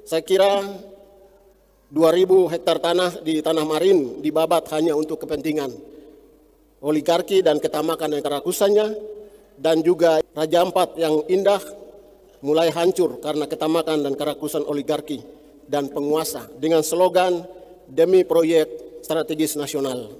Saya kira 2.000 hektar tanah di Tanah Marin dibabat hanya untuk kepentingan oligarki dan ketamakan dan kerakusannya, dan juga Raja Ampat yang indah mulai hancur karena ketamakan dan kerakusan oligarki dan penguasa dengan slogan demi proyek strategis nasional.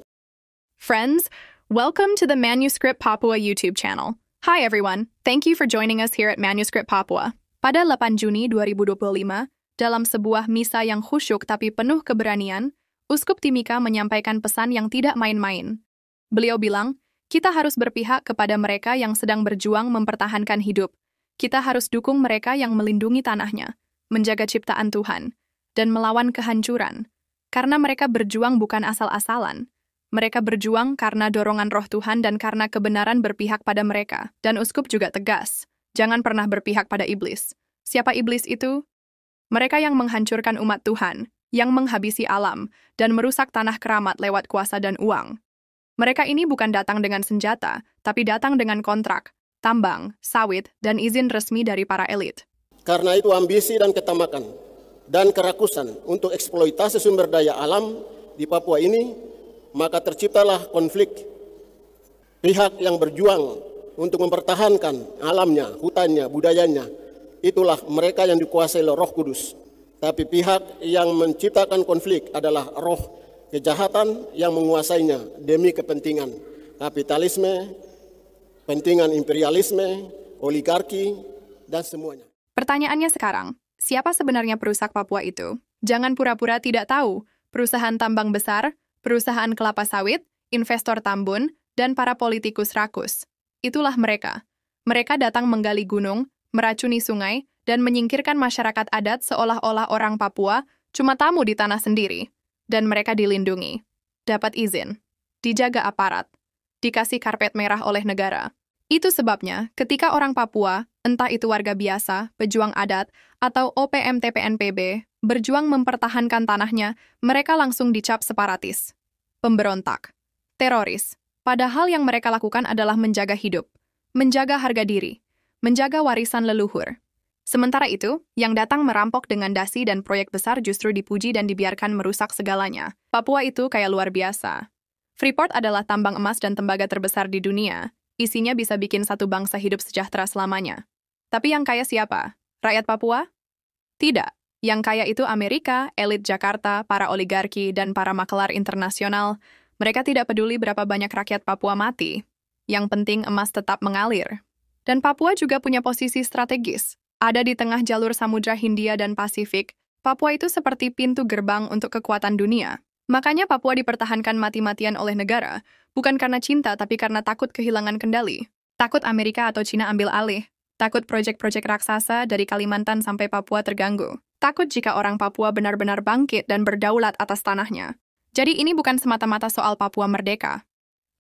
Friends, welcome to the Manuscript Papua YouTube channel. Hi everyone, thank you for joining us here at Manuscript Papua. Pada 8 Juni 2025, dalam sebuah misa yang khusyuk tapi penuh keberanian, Uskup Timika menyampaikan pesan yang tidak main-main. Beliau bilang, kita harus berpihak kepada mereka yang sedang berjuang mempertahankan hidup. Kita harus dukung mereka yang melindungi tanahnya, menjaga ciptaan Tuhan, dan melawan kehancuran. Karena mereka berjuang bukan asal-asalan. Mereka berjuang karena dorongan roh Tuhan dan karena kebenaran berpihak pada mereka. Dan Uskup juga tegas, jangan pernah berpihak pada iblis. Siapa iblis itu? Mereka yang menghancurkan umat Tuhan, yang menghabisi alam, dan merusak tanah keramat lewat kuasa dan uang. Mereka ini bukan datang dengan senjata, tapi datang dengan kontrak, tambang, sawit, dan izin resmi dari para elit. Karena itu ambisi dan ketamakan, dan kerakusan untuk eksploitasi sumber daya alam di Papua ini, maka terciptalah konflik. Pihak yang berjuang untuk mempertahankan alamnya, hutannya, budayanya, itulah mereka yang dikuasai oleh Roh Kudus. Tapi pihak yang menciptakan konflik adalah roh kejahatan yang menguasainya demi kepentingan kapitalisme, kepentingan imperialisme, oligarki, dan semuanya. Pertanyaannya sekarang, siapa sebenarnya perusak Papua itu? Jangan pura-pura tidak tahu. Perusahaan tambang besar, perusahaan kelapa sawit, investor tambun, dan para politikus rakus. Itulah mereka. Mereka datang menggali gunung, meracuni sungai, dan menyingkirkan masyarakat adat seolah-olah orang Papua cuma tamu di tanah sendiri. Dan mereka dilindungi, dapat izin, dijaga aparat, dikasih karpet merah oleh negara. Itu sebabnya ketika orang Papua, entah itu warga biasa, pejuang adat, atau OPM-TPNPB, berjuang mempertahankan tanahnya, mereka langsung dicap separatis, pemberontak, teroris. Padahal yang mereka lakukan adalah menjaga hidup, menjaga harga diri, menjaga warisan leluhur. Sementara itu, yang datang merampok dengan dasi dan proyek besar justru dipuji dan dibiarkan merusak segalanya. Papua itu kayak luar biasa. Freeport adalah tambang emas dan tembaga terbesar di dunia. Isinya bisa bikin satu bangsa hidup sejahtera selamanya. Tapi yang kaya siapa? Rakyat Papua? Tidak. Yang kaya itu Amerika, elit Jakarta, para oligarki, dan para makelar internasional. Mereka tidak peduli berapa banyak rakyat Papua mati. Yang penting emas tetap mengalir. Dan Papua juga punya posisi strategis. Ada di tengah jalur Samudra Hindia dan Pasifik. Papua itu seperti pintu gerbang untuk kekuatan dunia. Makanya Papua dipertahankan mati-matian oleh negara, bukan karena cinta tapi karena takut kehilangan kendali. Takut Amerika atau Cina ambil alih. Takut proyek-proyek raksasa dari Kalimantan sampai Papua terganggu. Takut jika orang Papua benar-benar bangkit dan berdaulat atas tanahnya. Jadi ini bukan semata-mata soal Papua merdeka.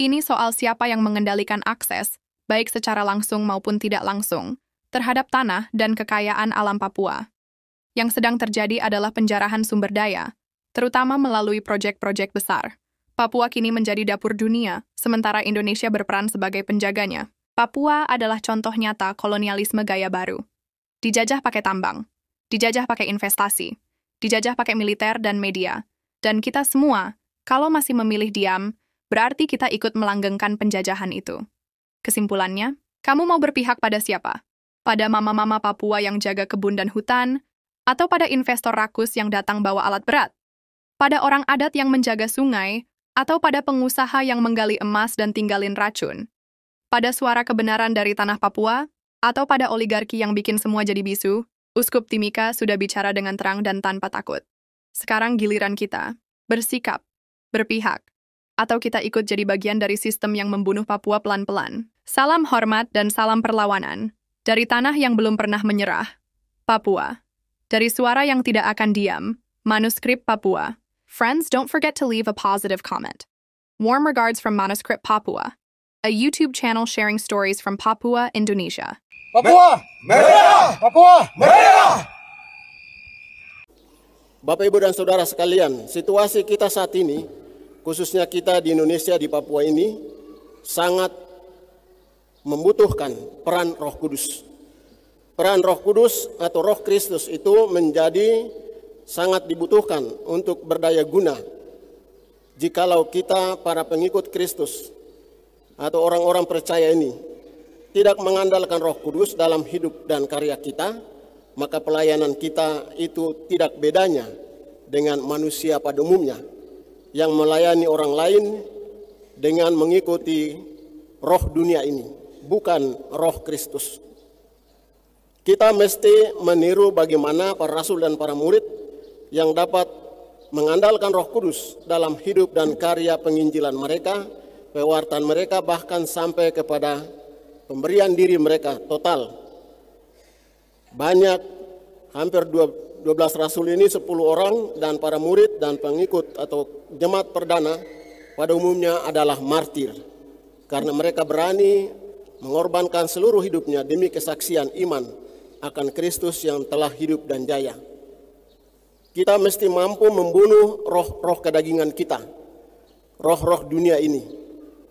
Ini soal siapa yang mengendalikan akses, baik secara langsung maupun tidak langsung, terhadap tanah dan kekayaan alam Papua. Yang sedang terjadi adalah penjarahan sumber daya, terutama melalui proyek-proyek besar. Papua kini menjadi dapur dunia, sementara Indonesia berperan sebagai penjaganya. Papua adalah contoh nyata kolonialisme gaya baru. Dijajah pakai tambang, dijajah pakai investasi, dijajah pakai militer dan media. Dan kita semua, kalau masih memilih diam, berarti kita ikut melanggengkan penjajahan itu. Kesimpulannya, kamu mau berpihak pada siapa? Pada mama-mama Papua yang jaga kebun dan hutan, atau pada investor rakus yang datang bawa alat berat? Pada orang adat yang menjaga sungai, atau pada pengusaha yang menggali emas dan tinggalin racun? Pada suara kebenaran dari tanah Papua, atau pada oligarki yang bikin semua jadi bisu? Uskup Timika sudah bicara dengan terang dan tanpa takut. Sekarang giliran kita, bersikap, berpihak, atau kita ikut jadi bagian dari sistem yang membunuh Papua pelan-pelan. Salam hormat dan salam perlawanan. Dari tanah yang belum pernah menyerah, Papua. Dari suara yang tidak akan diam, Manuscript Papua. Friends, don't forget to leave a positive comment. Warm regards from Manuscript Papua, a YouTube channel sharing stories from Papua, Indonesia. Papua! Merdeka! Papua! Merdeka! Bapak, Ibu, dan Saudara sekalian, situasi kita saat ini, khususnya kita di Indonesia, di Papua ini, sangat membutuhkan peran Roh Kudus. peran Roh Kudus atau Roh Kristus itu menjadi sangat dibutuhkan untuk berdaya guna jikalau kita para pengikut Kristus atau orang-orang percaya ini tidak mengandalkan Roh Kudus dalam hidup dan karya kita, maka pelayanan kita itu tidak bedanya dengan manusia pada umumnya yang melayani orang lain dengan mengikuti roh dunia ini, bukan Roh Kristus. Kita mesti meniru bagaimana para rasul dan para murid yang dapat mengandalkan Roh Kudus dalam hidup dan karya penginjilan mereka, pewartaan mereka, bahkan sampai kepada pemberian diri mereka total. Banyak, hampir 12 rasul ini 10 orang dan para murid dan pengikut atau jemaat perdana pada umumnya adalah martir. Karena mereka berani mengorbankan seluruh hidupnya demi kesaksian iman akan Kristus yang telah hidup dan jaya. Kita mesti mampu membunuh roh-roh kedagingan kita, roh-roh dunia ini,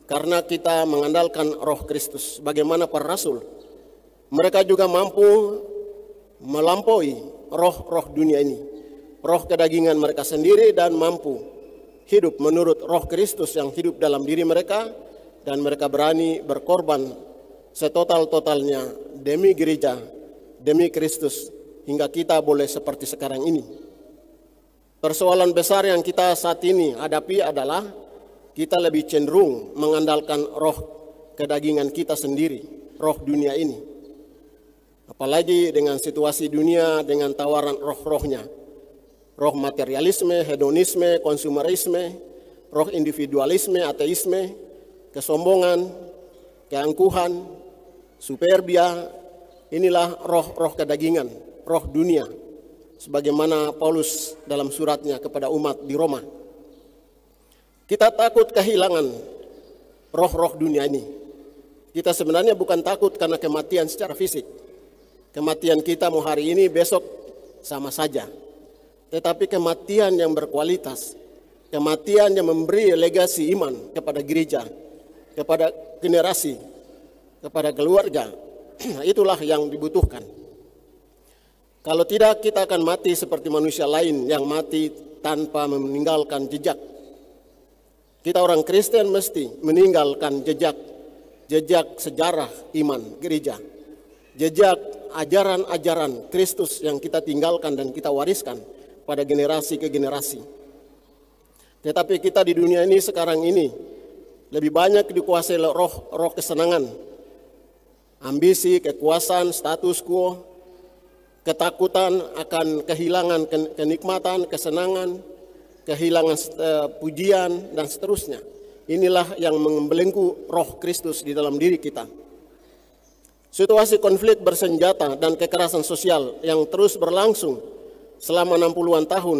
karena kita mengandalkan Roh Kristus. Bagaimana para rasul, mereka juga mampu melampaui roh-roh dunia ini, roh kedagingan mereka sendiri, dan mampu hidup menurut Roh Kristus yang hidup dalam diri mereka, dan mereka berani berkorban setotal-totalnya demi gereja, demi Kristus, hingga kita boleh seperti sekarang ini. Persoalan besar yang kita saat ini hadapi adalah kita lebih cenderung mengandalkan roh kedagingan kita sendiri, roh dunia ini. Apalagi dengan situasi dunia, dengan tawaran roh-rohnya. Roh materialisme, hedonisme, konsumerisme, roh individualisme, ateisme, kesombongan, keangkuhan, superbia. Inilah roh-roh kedagingan, roh dunia. Sebagaimana Paulus dalam suratnya kepada umat di Roma. Kita takut kehilangan roh-roh dunia ini. Kita sebenarnya bukan takut karena kematian secara fisik. Kematian kita mau hari ini, besok sama saja. Tetapi kematian yang berkualitas, kematian yang memberi legasi iman kepada gereja, kepada generasi, kepada keluarga, itulah yang dibutuhkan. Kalau tidak, kita akan mati seperti manusia lain yang mati tanpa meninggalkan jejak. Kita orang Kristen mesti meninggalkan jejak sejarah iman gereja, jejak ajaran-ajaran Kristus yang kita tinggalkan dan kita wariskan pada generasi ke generasi. Tetapi kita di dunia ini sekarang ini lebih banyak dikuasai roh kesenangan, ambisi, kekuasaan, status quo, ketakutan akan kehilangan kenikmatan, kesenangan, kehilangan pujian, dan seterusnya. Inilah yang membelenggu roh Kristus di dalam diri kita. Situasi konflik bersenjata dan kekerasan sosial yang terus berlangsung selama 60-an tahun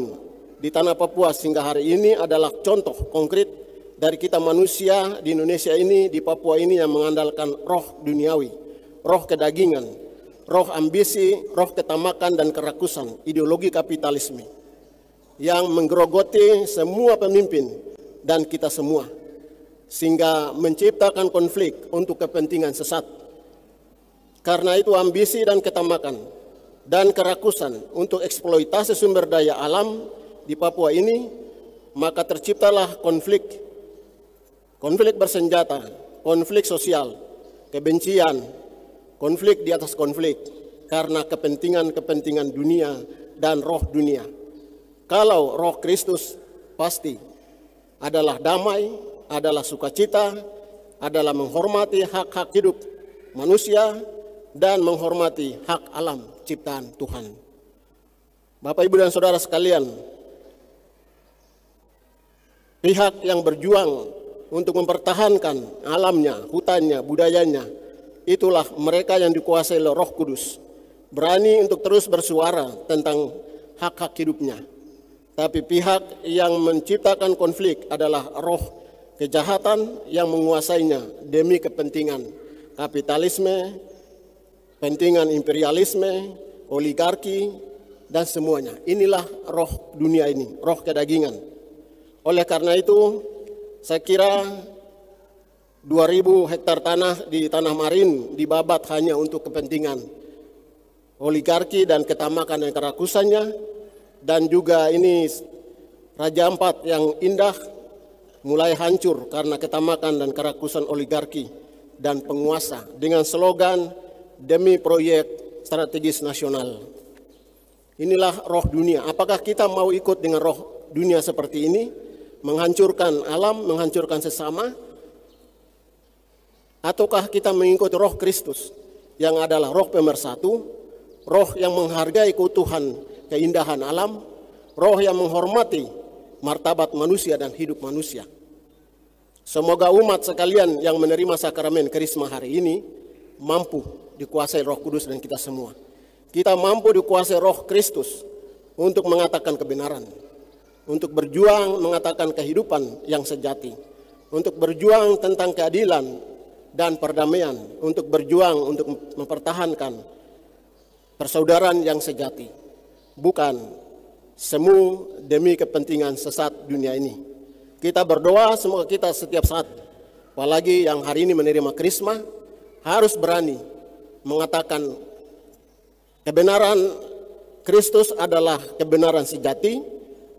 di tanah Papua hingga hari ini adalah contoh konkret dari kita manusia di Indonesia ini, di Papua ini, yang mengandalkan roh duniawi, roh kedagingan, roh ambisi, roh ketamakan dan kerakusan, ideologi kapitalisme yang menggerogoti semua pemimpin dan kita semua, sehingga menciptakan konflik untuk kepentingan sesat. Karena itu ambisi dan ketamakan dan kerakusan untuk eksploitasi sumber daya alam di Papua ini, maka terciptalah konflik bersenjata, konflik sosial, kebencian, konflik di atas konflik, karena kepentingan-kepentingan dunia dan roh dunia. Kalau roh Kristus pasti adalah damai, adalah sukacita, adalah menghormati hak-hak hidup manusia, dan menghormati hak alam ciptaan Tuhan. Bapak, Ibu, dan Saudara sekalian, pihak yang berjuang untuk mempertahankan alamnya, hutannya, budayanya, itulah mereka yang dikuasai oleh Roh Kudus, berani untuk terus bersuara tentang hak-hak hidupnya. Tapi pihak yang menciptakan konflik adalah roh kejahatan yang menguasainya demi kepentingan kapitalisme, kepentingan imperialisme, oligarki, dan semuanya. Inilah roh dunia ini, roh kedagingan. Oleh karena itu, saya kira 2.000 hektar tanah di Tanah Marin dibabat hanya untuk kepentingan oligarki dan ketamakan dan kerakusannya, dan juga ini Raja Ampat yang indah mulai hancur karena ketamakan dan kerakusan oligarki dan penguasa dengan slogan demi proyek strategis nasional. Inilah roh dunia. Apakah kita mau ikut dengan roh dunia seperti ini, menghancurkan alam, menghancurkan sesama, ataukah kita mengikuti roh Kristus yang adalah roh pemersatu, roh yang menghargai keutuhan keindahan alam, roh yang menghormati martabat manusia dan hidup manusia. Semoga umat sekalian yang menerima sakramen Krisma hari ini mampu dikuasai Roh Kudus dan kita semua. Kita mampu dikuasai Roh Kristus untuk mengatakan kebenaran, untuk berjuang mengatakan kehidupan yang sejati, untuk berjuang tentang keadilan dan perdamaian, untuk berjuang untuk mempertahankan persaudaraan yang sejati, bukan semu demi kepentingan sesat dunia ini. Kita berdoa semoga kita setiap saat, apalagi yang hari ini menerima Krisma, harus berani mengatakan kebenaran Kristus adalah kebenaran sejati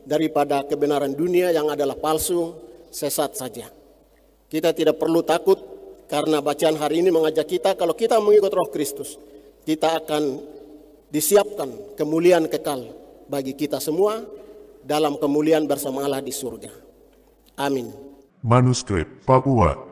daripada kebenaran dunia yang adalah palsu, sesat saja. Kita tidak perlu takut karena bacaan hari ini mengajak kita kalau kita mengikut Roh Kristus, kita akan disiapkan kemuliaan kekal bagi kita semua dalam kemuliaan bersama Allah di surga. Amin. Manuskrip Papua